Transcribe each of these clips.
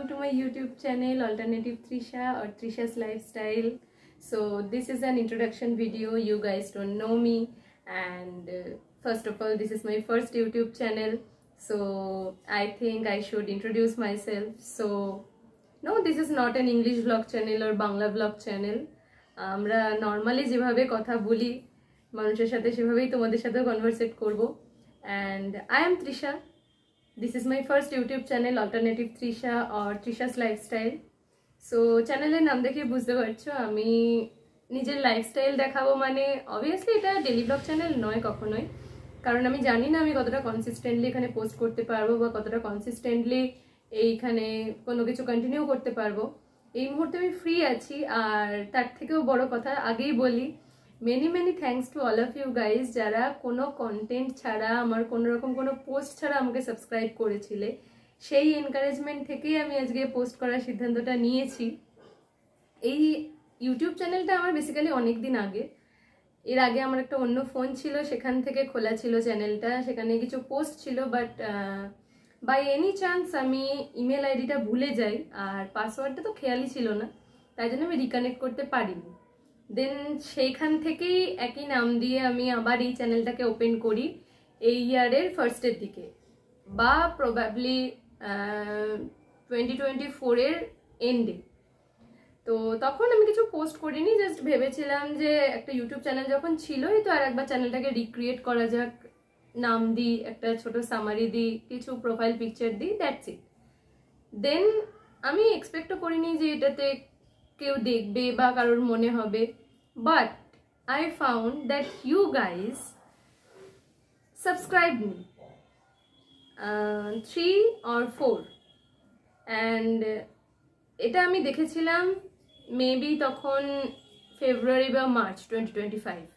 welcome to my YouTube channel Alternative Trisha or Trisha's Lifestyle. So this is an introduction video. You guys don't know me, and first of all, this is my first YouTube channel, so I think I should introduce myself. So no, this is not an English vlog channel or Bangla vlog channel. আমরা normally যেভাবে কথা বলি মানুষের সাথে সেভাবেই তোমাদের সাথে কনভারসেট করব। and I am Trisha. This is my first YouTube channel Alternative Trisha or Trisha's Lifestyle. So চ্যানেলের নাম দেখে বুঝতে পারছো আমি নিজের লাইফস্টাইল দেখাবো, মানে অবভিয়াসলি এটা ডেইলি ব্লগ চ্যানেল নয় কখনোই, কারণ আমি জানি না আমি কতটা কনসিস্টেন্টলি এখানে পোস্ট করতে পারবো বা কতটা কনসিস্টেন্টলি এইখানে কোনো কিছু কন্টিনিউ করতে পারবো। এই মুহূর্তে আমি ফ্রি আছি, আর তার থেকেও বড় কথা আগেই বলি, many thanks to all of you guys যারা কোনো কন্টেন্ট ছাড়া আমার কোনো রকম কোনো পোস্ট ছাড়া আমাকে সাবস্ক্রাইব করেছিলে। সেই এনকারেজমেন্ট থেকেই আমি আজকে পোস্ট করার সিদ্ধান্তটা নিয়েছি। এই ইউটিউব চ্যানেলটা আমার বেসিক্যালি অনেক দিন আগে, এর আগে আমার একটা অন্য ফোন ছিল, সেখান থেকে খোলা ছিল চ্যানেলটা, সেখানে কিছু পোস্ট ছিল, বাট বাই এনি চান্স আমি ইমেল আইডিটা ভুলে যাই আর পাসওয়ার্ডটা তো খেয়ালই ছিল না, তাই জন্য আমি রিকানেক্ট করতে পারিনি। দেন সেইখান থেকেই একই নাম দিয়ে আমি আবার এই চ্যানেলটাকে ওপেন করি এই ইয়ারের ফার্স্টের দিকে, বা প্রবাবলি 2024-এর এন্ডে। তো তখন আমি কিছু পোস্ট করিনি, জাস্ট ভেবেছিলাম যে একটা ইউটিউব চ্যানেল যখন ছিলই তো আর একবার চ্যানেলটাকে রিক্রিয়েট করা যাক, নাম দিই, একটা ছোট সামারি দিই, কিছু প্রোফাইল পিকচার দিই, দ্যাটস ইট। দেন আমি এক্সপেক্টও করিনি যে এটাতে কেউ দেখবে বা কারোর মনে হবে, but I found that you guys subscribe me 3 or 4, and এটা আমি দেখেছিলাম মেবি তখন ফেব্রুয়ারি বা মার্চ 2025।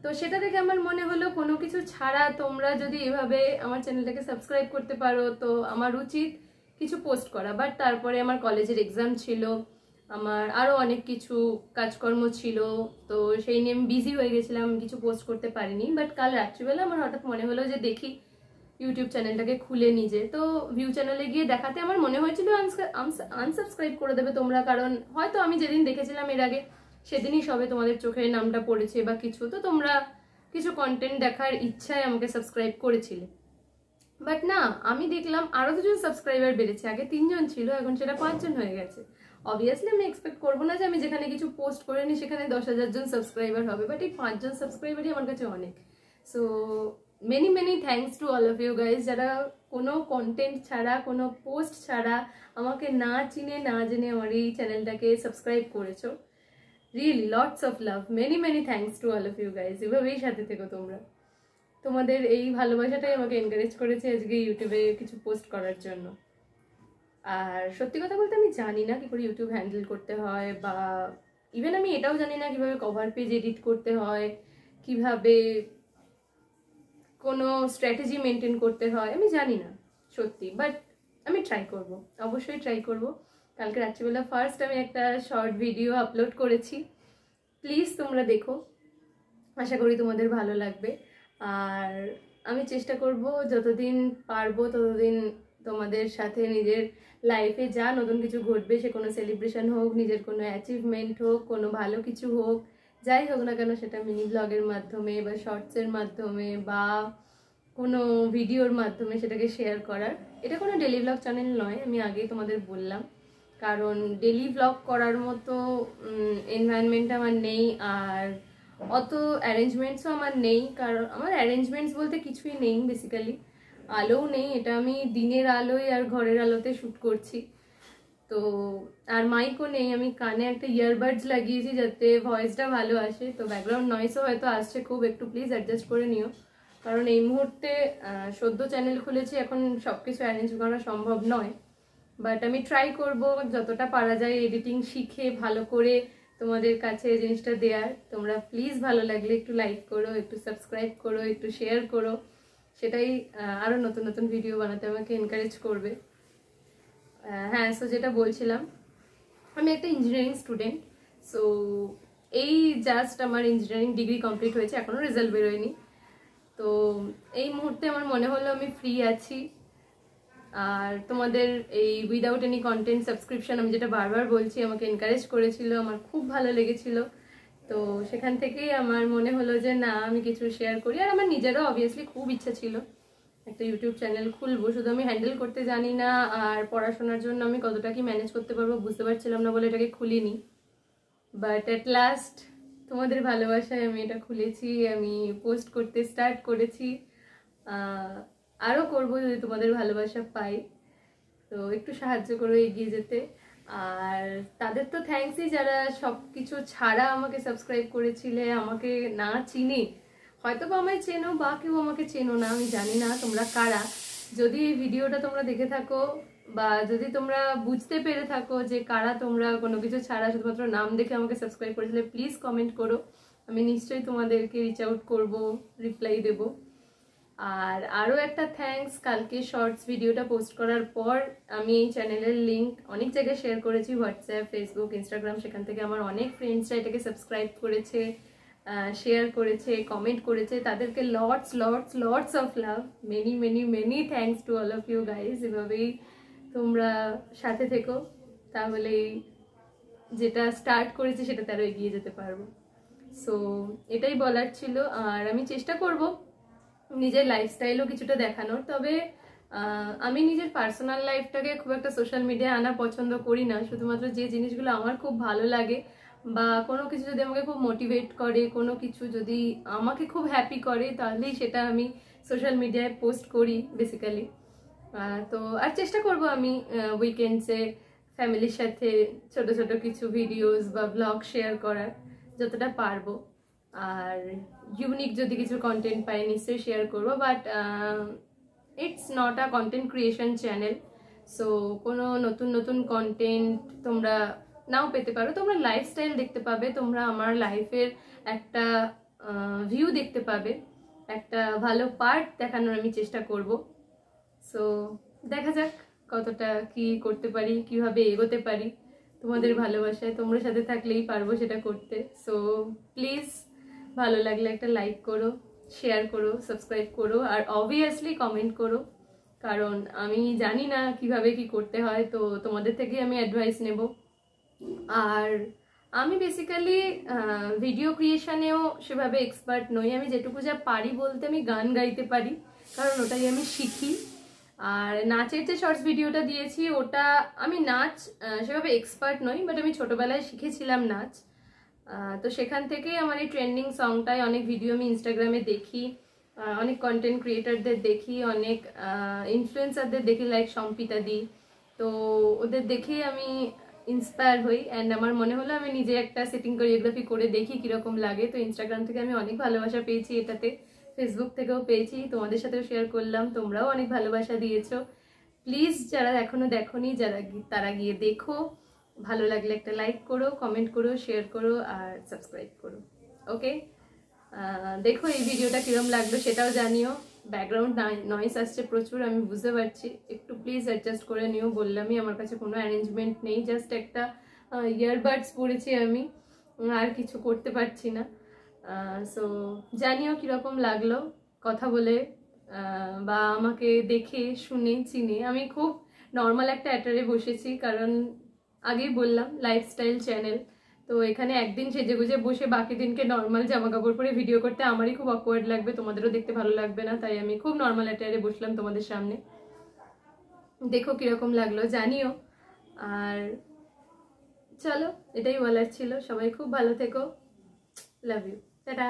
তো সেটা থেকে আমার মনে হলো কোনো কিছু ছাড়া তোমরা যদি এভাবে আমার চ্যানেলটাকে সাবস্ক্রাইব করতে পারো তো আমার উচিত কিছু পোস্ট করা। বাট তারপরে আমার কলেজের এক্সাম ছিল, আমার আরও অনেক কিছু কাজকর্ম ছিল, তো সেই নিয়ে আমি বিজি হয়ে গেছিলাম, কিছু পোস্ট করতে পারিনি। বাট কাল রাত্রিবেলা আমার হঠাৎ মনে হলো যে দেখি ইউটিউব চ্যানেলটাকে খুলে নিজে, তো ভিউ চ্যানেলে গিয়ে দেখাতে আমার মনে হয়েছিল আনসাবস্ক্রাইব করে দেবে তোমরা, কারণ হয়তো আমি যেদিন দেখেছিলাম এর আগে সেদিনই সবে তোমাদের চোখে নামটা পড়েছে বা কিছু, তো তোমরা কিছু কন্টেন্ট দেখার ইচ্ছায় আমাকে সাবস্ক্রাইব করেছিলে। বাট না, আমি দেখলাম আরও 2জন সাবস্ক্রাইবার বেড়েছে, আগে 3 জন ছিল, এখন সেটা 5 জন হয়ে গেছে। অবভিয়াসলি আমি এক্সপেক্ট করবো না যে আমি যেখানে কিছু পোস্ট করে নিই সেখানে 10,000 জন সাবস্ক্রাইবার হবে, বাট এই 5 জন সাবস্ক্রাইবারই আমার কাছে অনেক। So many thanks to all of you guys যারা কোনো কন্টেন্ট ছাড়া, কোনো পোস্ট ছাড়া, আমাকে না চিনে না জেনে আমার এই চ্যানেলটাকে সাবস্ক্রাইব করেছো। Really lots of love, many thanks to all of you guys. এভাবেই সাথে থেকো তোমরা, তোমাদের এই ভালোবাসাটাই আমাকে এনকারেজ করেছে আজকে ইউটিউবে কিছু পোস্ট করার জন্য। আর সত্যি কথা বলতে আমি জানি না কি করে ইউটিউব হ্যান্ডেল করতে হয়, বা ইভেন আমি এটাও জানি না কিভাবে কভার পেজ এডিট করতে হয়, কিভাবে কোনো স্ট্র্যাটেজি মেনটেন করতে হয়, আমি জানি না সত্যি, বাট আমি ট্রাই করব, অবশ্যই ট্রাই করব। কালকে রাত্রিবেলা ফার্স্ট আমি একটা শর্ট ভিডিও আপলোড করেছি, প্লিজ তোমরা দেখো, আশা করি তোমাদের ভালো লাগবে। আর আমি চেষ্টা করব যতদিন পারবো ততদিন তোমাদের সাথে নিজের লাইফে যা নতুন কিছু ঘটবে, সে কোনো সেলিব্রেশন হোক, নিজের কোনো অ্যাচিভমেন্ট হোক, কোনো ভালো কিছু হোক, যাই হোক না কেন, সেটা মিনি ব্লগের মাধ্যমে বা শর্টসের মাধ্যমে বা কোনো ভিডিওর মাধ্যমে সেটাকে শেয়ার করার। এটা কোনো ডেলি ব্লগ চ্যানেল নয়, আমি আগেই তোমাদের বললাম, কারণ ডেলি ব্লগ করার মতো এনভায়রনমেন্ট আমার নেই, আর অত অ্যারেঞ্জমেন্টসও আমার নেই, কারণ আমার অ্যারেঞ্জমেন্টস বলতে কিছুই নেই, বেসিক্যালি আলোও নেই, এটা আমি দিনের আলোয় আর ঘরের আলোতে শ্যুট করছি। তো আর মাইকও নেই, আমি কানে একটা ইয়ারবাডস লাগিয়েছি যাতে ভয়েসটা ভালো আসে, তো ব্যাকগ্রাউন্ড নয়েসও হয়তো আসছে খুব, একটু প্লিজ অ্যাডজাস্ট করে নিও, কারণ এই মুহূর্তে সদ্য চ্যানেল খুলেছি, এখন সব কিছু অ্যারেঞ্জ করা সম্ভব নয়। বাট আমি ট্রাই করব যতটা পারা যায় এডিটিং শিখে ভালো করে তোমাদের কাছে জিনিসটা দেওয়ার। তোমরা প্লিজ ভালো লাগলে একটু লাইক করো, একটু সাবস্ক্রাইব করো, একটু শেয়ার করো, সেটাই আরও নতুন ভিডিও বানাতে আমাকে এনকারেজ করবে। হ্যাঁ, সো যেটা বলছিলাম, আমি একটা ইঞ্জিনিয়ারিং স্টুডেন্ট। সো এই জাস্ট আমার ইঞ্জিনিয়ারিং ডিগ্রি কমপ্লিট হয়েছে, এখনও রেজাল্ট বেরোয়নি। তো এই মুহূর্তে আমার মনে হলো আমি ফ্রি আছি, আর তোমাদের এই উইদাউট এনি কন্টেন্ট সাবস্ক্রিপশন আমি যেটা বারবার বলছি আমাকে এনকারেজ করেছিল, আমার খুব ভালো লেগেছিল। তো সেখান থেকেই আমার মনে হলো যে না আমি কিছু শেয়ার করি। আর আমার নিজেরও অবভিয়াসলি খুব ইচ্ছা ছিল একটা ইউটিউব চ্যানেল খুলবো, শুধু আমি হ্যান্ডেল করতে জানি না আর পড়াশোনার জন্য আমি কতটা কি ম্যানেজ করতে পারবো বুঝতে পারছিলাম না বলে এটাকে খুলিনি। বাট অ্যাট লাস্ট তোমাদের ভালোবাসায় আমি এটা খুলেছি, আমি পোস্ট করতে স্টার্ট করেছি, আরও করবো যদি তোমাদের ভালোবাসা পাই। তো একটু সাহায্য করো এগিয়ে যেতে। আর তাদের তো থ্যাঙ্কসই যারা সব কিছু ছাড়া আমাকে সাবস্ক্রাইব করেছিলে, আমাকে না চিনে, হয়তো বা আমায় চেনো বা কেউ আমাকে চেনো না, আমি জানি না তোমরা কারা। যদি এই ভিডিওটা তোমরা দেখে থাকো বা যদি তোমরা বুঝতে পেরে থাকো যে কারা তোমরা কোনো কিছু ছাড়া শুধুমাত্র নাম দেখে আমাকে সাবস্ক্রাইব করেছিলে, প্লিজ কমেন্ট করো, আমি নিশ্চয়ই তোমাদেরকে রিচ আউট করবো, রিপ্লাই দেবো। আর আরও একটা থ্যাঙ্কস, কালকে শর্টস ভিডিওটা পোস্ট করার পর আমি এই চ্যানেলের লিঙ্ক অনেক জায়গায় শেয়ার করেছি, হোয়াটসঅ্যাপ, ফেসবুক, ইনস্টাগ্রাম, সেখান থেকে আমার অনেক ফ্রেন্ডসরা এটাকে সাবস্ক্রাইব করেছে, শেয়ার করেছে, কমেন্ট করেছে, তাদেরকে lots lots lots of love, many many many thanks to all of you guys. এভাবেই তোমরা সাথে থেকো, তাহলেই যেটা স্টার্ট করেছি সেটাতে আরও এগিয়ে যেতে পারবো। সো এটাই বলার ছিল। আর আমি চেষ্টা করব নিজের লাইফস্টাইলও কিছুটা দেখানোর, তবে আমি নিজের পার্সোনাল লাইফটাকে খুব একটা সোশ্যাল মিডিয়ায় আনা পছন্দ করি না। শুধুমাত্র যে জিনিসগুলো আমার খুব ভালো লাগে বা কোনো কিছু যদি আমাকে খুব মোটিভেট করে, কোনো কিছু যদি আমাকে খুব হ্যাপি করে, তাহলেই সেটা আমি সোশ্যাল মিডিয়ায় পোস্ট করি বেসিক্যালি। তো আর চেষ্টা করব আমি উইকেন্ডসে ফ্যামিলির সাথে ছোট ছোট কিছু ভিডিওস বা ব্লগ শেয়ার করার যতটা পারবো। আর ইউনিক যদি কিছু কন্টেন্ট পাই নিশ্চয়ই শেয়ার করবো, but it's not a content creation channel. So কোনো নতুন নতুন কন্টেন্ট তোমরা নাও পেতে পারো, তোমরা লাইফস্টাইল দেখতে পাবে, তোমরা আমার লাইফের একটা ভিউ দেখতে পাবে, একটা ভালো পার্ট দেখানোর আমি চেষ্টা করব। সো দেখা যাক কতটা কি করতে পারি, কিভাবে এগোতে পারি তোমাদের ভালোবাসায়। তোমরা সাথে থাকলেই পারবো সেটা করতে। সো প্লিজ ভালো লাগলে একটা লাইক করো, শেয়ার করো, সাবস্ক্রাইব করো, আর অবভিয়াসলি কমেন্ট করো, কারণ আমি জানি না কিভাবে কি করতে হয়, তো তোমাদের থেকে আমি অ্যাডভাইস নেব। আর আমি বেসিক্যালি ভিডিও ক্রিয়েশনেও সেভাবে এক্সপার্ট নই, আমি যেটুকু যা পারি বলতে আমি গান গাইতে পারি, কারণ ওটাই আমি শিখি। আর নাচের যে শর্টস ভিডিওটা দিয়েছি ওটা আমি নাচ সেভাবে এক্সপার্ট নই, বাট আমি ছোটোবেলায় শিখেছিলাম নাচ। তো সেখান থেকেই আমার এই ট্রেন্ডিং সংটাই অনেক ভিডিও আমি ইনস্টাগ্রামে দেখি, অনেক কন্টেন্ট ক্রিয়েটারদের দেখি, অনেক ইনফ্লুয়েন্সারদের দেখি লাইক সম্পিতা দি, তো ওদের দেখেই আমি ইন্সপায়ার হই। অ্যান্ড আমার মনে হলো আমি নিজে একটা সিটিং কোরিওগ্রাফি করে দেখি কীরকম লাগে। তো ইনস্টাগ্রাম থেকে আমি অনেক ভালোবাসা পেয়েছি এটাতে, ফেসবুক থেকেও পেয়েছি, তোমাদের সাথেও শেয়ার করলাম, তোমরাও অনেক ভালোবাসা দিয়েছো। প্লিজ যারা এখনো দেখোনি, তারা গিয়ে দেখো, ভালো লাগলে একটা লাইক করো, কমেন্ট করো, শেয়ার করো আর সাবস্ক্রাইব করো। ওকে, দেখো এই ভিডিওটা কিরম লাগলো সেটাও জানিও। ব্যাকগ্রাউন্ড নয়েস আসছে প্রচুর, আমি বুঝতে পারছি, একটু প্লিজ অ্যাডজাস্ট করে নিও। বললামই আমার কাছে কোনো অ্যারেঞ্জমেন্ট নেই, জাস্ট একটা ইয়ারবাডস পরেছি আমি, আর কিছু করতে পারছি না। সো জানিও কীরকম লাগলো কথা বলে বা আমাকে দেখে শুনে চিনে। আমি খুব নর্মাল একটা অ্যাটারে বসেছি, কারণ আগেই বললাম লাইফস্টাইল চ্যানেল, তো এখানে একদিন সেজেগুজে বসে বাকি দিনকে নর্মাল জামা কাপড় পরে ভিডিও করতে আমারই খুব অকওয়ার্ড লাগবে, তোমাদেরও দেখতে ভালো লাগবে না, তাই আমি খুব নর্মাল অ্যাটারে বসলাম তোমাদের সামনে। দেখো কীরকম লাগলো জানিও। আর চলো, এটাই বলার ছিল। সবাই খুব ভালো থেকো, লাভ ইউ, টাটা।